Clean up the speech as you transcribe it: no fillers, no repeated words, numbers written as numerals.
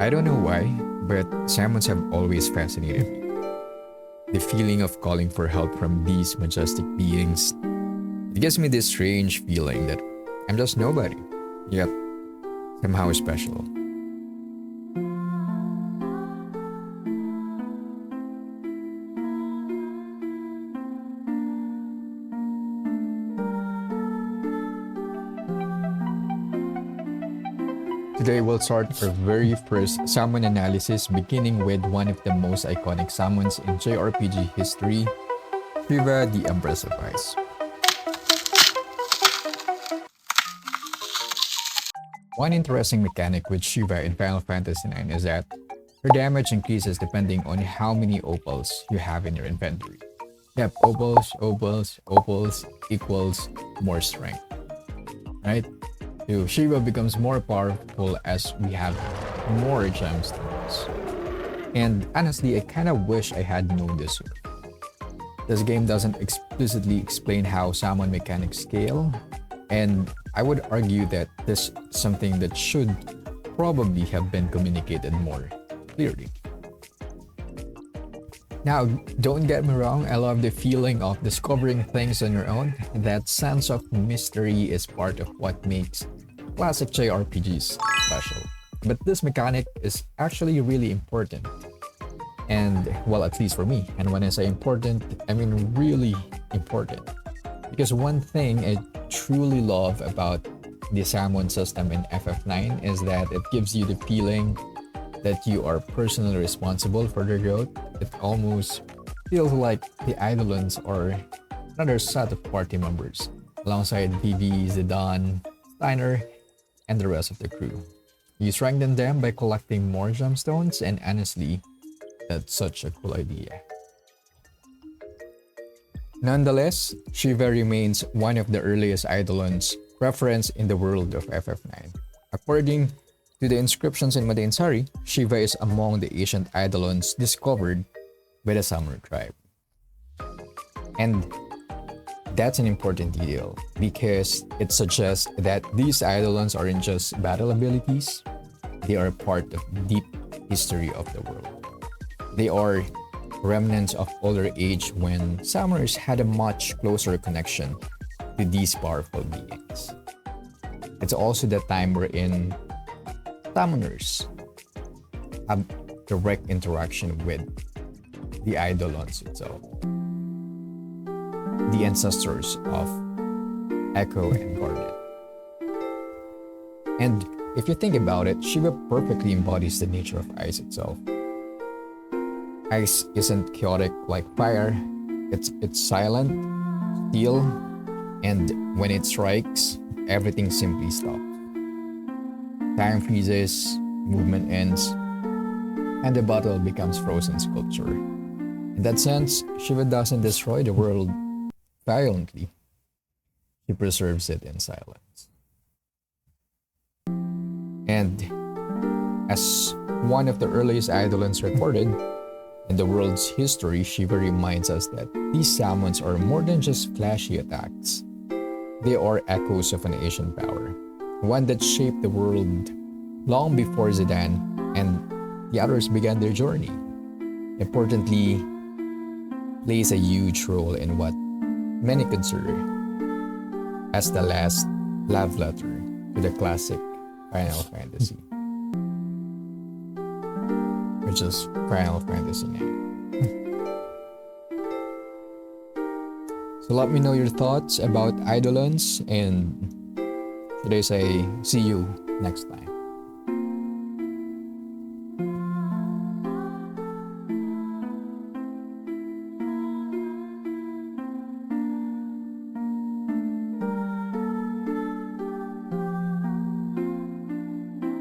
I don't know why, but salmons have always fascinated me. The feeling of calling for help from these majestic beings, it gives me this strange feeling that I'm just nobody, yet somehow special. Today we'll start our very first salmon analysis, beginning with one of the most iconic salmons in JRPG history, Shiva the Empress of Ice. One interesting mechanic with Shiva in Final Fantasy IX is that her damage increases depending on how many opals you have in your inventory. Yep, opals equals more strength, right? So Shiva becomes more powerful as we have more gemstones. And honestly, I kind of wish I had known this sooner. This game doesn't explicitly explain how salmon mechanics scale, and I would argue that this is something that should probably have been communicated more clearly. Now, don't get me wrong, I love the feeling of discovering things on your own. That sense of mystery is part of what makes classic JRPGs special. But this mechanic is actually really important. And, well, at least for me. And when I say important, I mean really important. Because one thing I truly love about the salmon system in FF9 is that it gives you the feeling that you are personally responsible for their growth. It almost feels like the Eidolons are another set of party members, alongside Vivi, Zidane, Steiner, and the rest of the crew. You strengthen them by collecting more gemstones, and honestly, that's such a cool idea. Nonetheless, Shiva remains one of the earliest Eidolons referenced in the world of FF9. According to the inscriptions in Madain-Sari, Shiva is among the ancient Eidolons discovered by the Samurai tribe. And that's an important detail because it suggests that these Eidolons aren't just battle abilities, they are part of the deep history of the world. They are remnants of older age when samurais had a much closer connection to these powerful beings. It's also the time wherein summoners have direct interaction with the Eidolons itself, the ancestors of Echo and Garnet. And if you think about it, Shiva perfectly embodies the nature of ice itself. Ice isn't chaotic like fire, it's silent, still, and when it strikes, everything simply stops. Time freezes, movement ends, and the battle becomes frozen sculpture. In that sense, Shiva doesn't destroy the world violently, he preserves it in silence. And as one of the earliest Eidolons recorded in the world's history, Shiva reminds us that these salmons are more than just flashy attacks. They are echoes of an ancient power, one that shaped the world long before Zidane and the others began their journey. Importantly, plays a huge role in what many consider as the last love letter to the classic Final Fantasy, which is Final Fantasy IX. So let me know your thoughts about Eidolons, and should I say see you next time.